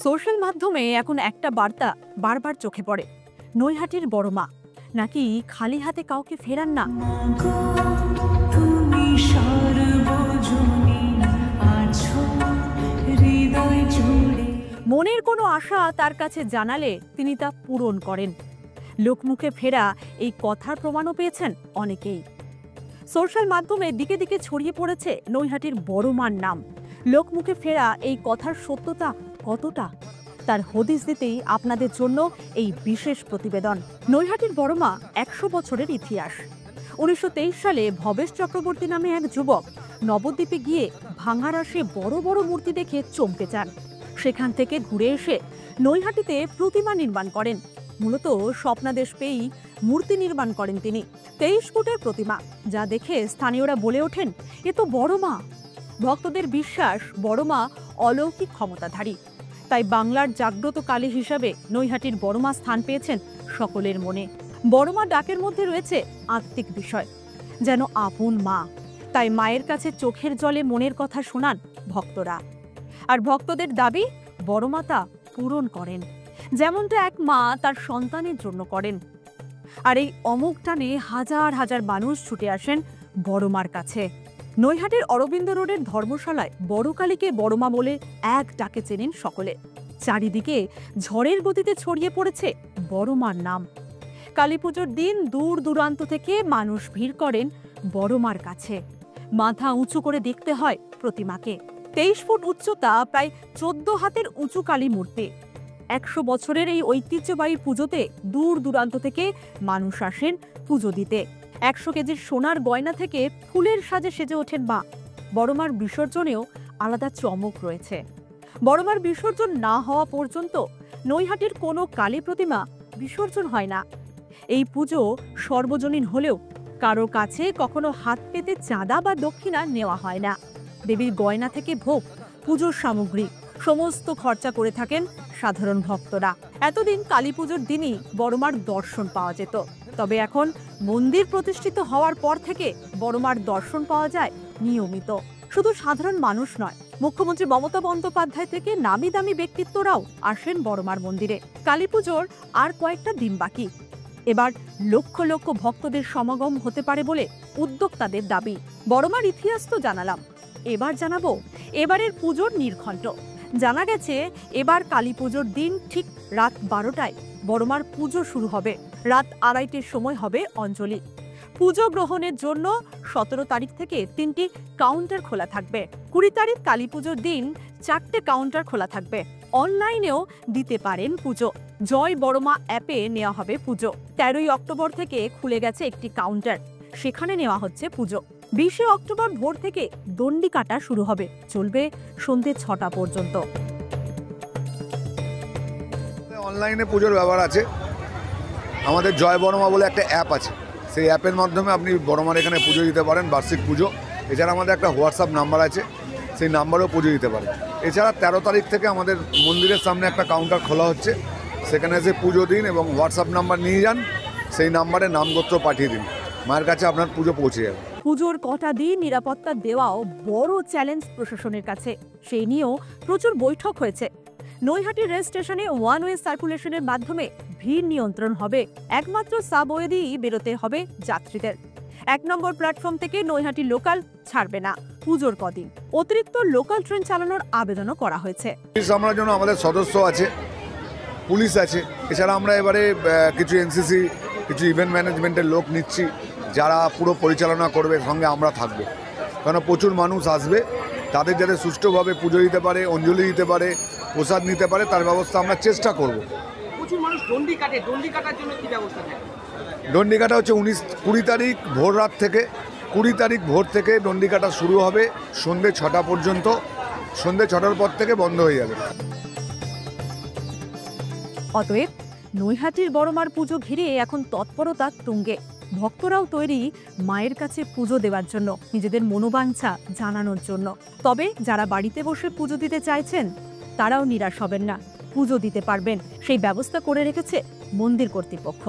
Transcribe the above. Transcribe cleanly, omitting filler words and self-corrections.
Social মাধ্যমে এখন একটা বার্তা বারবার চোখে পড়ে, নৈহাটির বড় মা নাকি খালি হাতে কাউকে ফেরান না। মনের কোনো আশা তার কাছে জানালে তিনি তা পূরণ করেন। লোকমুখে ফেরা এই কথার প্রমাণও পেয়েছেন অনেকেই। সোশ্যাল মাধ্যমে দিকে দিকে ছড়িয়ে পড়েছে নৈহাটির বড় মার নাম। লোকমুখে ফেরা এই কথার সত্যতা কতটা, তার হদিস দিতেই আপনাদের জন্য এই বিশেষ প্রতিবেদন। নৈহাটির বড় মা 100 বছরের ইতিহাস। 1923 সালে ভবেশ চক্রবর্তী নামে এক যুবক নবদ্বীপে গিয়ে ভাঙারাসে বড় বড় মূর্তি দেখে চমকে যান। সেখান থেকে ঘুরে এসে নৈহাটিতে প্রতিমা নির্মাণ করেন। মূলত স্বপ্নাদেশ পেয়েই মূর্তি নির্মাণ করেন তিনি। 23 ফুটের প্রতিমা, যা দেখে স্থানীয়রা বলে ওঠেন, এ তো বড় মা। ভক্তদের বিশ্বাস বড় মা অলৌকিক ক্ষমতাধারী। তাই বাংলার জাগ্রত কালী হিসাবে নৈহাটির বড় মা স্থান পেয়েছেন সকলের মনে। বড় মা ডাকের মধ্যে রয়েছে আত্মিক বিষয়, যেন আপন মা। তাই মায়ের কাছে চোখের জলে মনের কথা শোনান ভক্তরা। আর ভক্তদের দাবি বড় মা তা পূরণ করেন, যেমনটা এক মা তার সন্তানের জন্য করেন। আর এই অমোঘ টানে হাজার হাজার মানুষ ছুটে আসেন বড় মার কাছে। নৈহাটির অরবিন্দ রোডের ধর্মশালায় বড় কালীকে বড় মা বলে এক ডাকে চেনেন সকলে। চারিদিকে ঝড়ের গতিতে ছড়িয়ে পড়েছে বড় মার নাম। কালী পুজোর দিন দূর দূরান্ত থেকে মানুষ ভিড় করেন বড় মার কাছে। মাথা উঁচু করে দেখতে হয় প্রতিমাকে। 23 ফুট উচ্চতা, প্রায় 14 হাতের উঁচু কালী মূর্তি। 100 বছরের এই ঐতিহ্যবাহী পুজোতে দূর দূরান্ত থেকে মানুষ আসেন পুজো দিতে। 100 কেজির সোনার গয়না থেকে ফুলের সাজে সেজে ওঠেন মা। বড়মার বিসর্জনেও আলাদা চমক রয়েছে। বড়মার বিসর্জন না হওয়া পর্যন্ত নৈহাটির কোনো কালী প্রতিমা বিসর্জন হয় না। এই পুজো সর্বজনীন হলেও কারো কাছে কখনো হাত পেতে চাঁদা বা দক্ষিণা নেওয়া হয় না। দেবীর গয়না থেকে ভোগ, পুজোর সামগ্রী সমস্ত খরচা করে থাকেন সাধারণ ভক্তরা। এতদিন কালী পুজোর দিনই বড়মার দর্শন পাওয়া যেত, তবে এখন মন্দির প্রতিষ্ঠিত হওয়ার পর থেকে বড়মার দর্শন পাওয়া যায় নিয়মিত। শুধু সাধারণ মানুষ নয়, মুখ্যমন্ত্রী মমতা বন্দ্যোপাধ্যায় থেকে নামি দামি ব্যক্তিত্বরাও আসেন বড়মার মন্দিরে। কালী পুজোর আর কয়েকটা দিন বাকি। এবার লক্ষ লক্ষ ভক্তদের সমাগম হতে পারে বলে উদ্যোক্তাদের দাবি। বড়মার ইতিহাস তো জানালাম, এবার জানাবো এবারের পুজোর নির্ঘণ্ট। জানা গেছে এবার কালী পুজোর দিন ঠিক রাত 12টায় বড়মার পুজো শুরু হবে। রাত 2:30টার সময় হবে অঞ্জলি। পুজো গ্রহণের জন্য 17 তারিখ থেকে 3টি কাউন্টার খোলা থাকবে। 20 তারিখ কালী পুজোর দিন 4টে কাউন্টার খোলা থাকবে। অনলাইনেও দিতে পারেন পুজো। জয় বড়মা অ্যাপে নেওয়া হবে পুজো। 13ই অক্টোবর থেকে খুলে গেছে একটি কাউন্টার, সেখানে নেওয়া হচ্ছে পুজো। 20 অক্টোবর ভোর থেকে দণ্ডি কাটা শুরু হবে, চলবে সন্ধ্যে 6টা পর্যন্ত। অনলাইনে পুজোর ব্যবহার আছে। আমাদের জয় বড়মা বলে একটা অ্যাপ আছে, সেই অ্যাপের মাধ্যমে আপনি বড়মার এখানে পুজো দিতে পারেন, বার্ষিক পুজো। এছাড়া আমাদের একটা হোয়াটসঅ্যাপ নাম্বার আছে, সেই নাম্বারেও পুজো দিতে পারেন। এছাড়া 13 তারিখ থেকে আমাদের মন্দিরের সামনে একটা কাউন্টার খোলা হচ্ছে, সেখানে এসে পুজো দিন এবং হোয়াটসঅ্যাপ নাম্বার নিয়ে যান, সেই নাম্বারে নামগোত্র পাঠিয়ে দিন, মায়ের কাছে আপনার পুজো পৌঁছে যাবে। পুজোর কটা দিন নিরাপত্তা দেওয়াও বড় চ্যালেঞ্জ প্রশাসনের কাছে। সেই নিয়েও প্রচুর বৈঠক হয়েছে। নৈহাটি রেল স্টেশনে ওয়ান ওয়ে সার্কুলেশনের মাধ্যমে ভিড় নিয়ন্ত্রণ হবে। একমাত্র সাবওয়ে দিয়েই বেরোতে হবে যাত্রীদের। 1 নম্বর প্ল্যাটফর্ম থেকে নৈহাটি লোকাল ছাড়বে না পুজোর কদিন। অতিরিক্ত লোকাল ট্রেন চালানোর আবেদনও করা হয়েছে। সামলানোর জন্য আমাদের সদস্য আছে, পুলিশ আছে। এছাড়া আমরা এবারে কিছু এনসিসি, কিছু ইভেন্ট ম্যানেজমেন্টের লোক নিচ্ছি, যারা পুরো পরিচালনা করবে, সঙ্গে আমরা থাকবো। কারণ প্রচুর মানুষ আসবে, তাদের যাতে সুষ্ঠুভাবে পুজো দিতে পারে, অঞ্জলি দিতে পারে, প্রসাদ নিতে পারে, তার ব্যবস্থা আমরা চেষ্টা করব। প্রচুর মানুষ দণ্ডি কাটে, দণ্ডি কাটার জন্য কি ব্যবস্থা নেয়? দণ্ডি কাটা হচ্ছে 20 তারিখ ভোর রাত থেকে, 20 তারিখ ভোর থেকে দণ্ডি কাটা শুরু হবে সন্ধ্যে 6টা পর্যন্ত। সন্ধ্যে 6টার পর থেকে বন্ধ হয়ে যাবে। অতএব নৈহাটির বড়মার পুজো ঘিরে এখন তৎপরতা তুঙ্গে। ভক্তরাও তৈরি মায়ের কাছে পুজো দেওয়ার জন্য, নিজেদের মনোবাঞ্ছা জানানোর জন্য। তবে যারা বাড়িতে বসে পুজো দিতে চাইছেন তারাও নিরাশ হবেন না, পুজো দিতে পারবেন, সেই ব্যবস্থা করে রেখেছে মন্দির কর্তৃপক্ষ।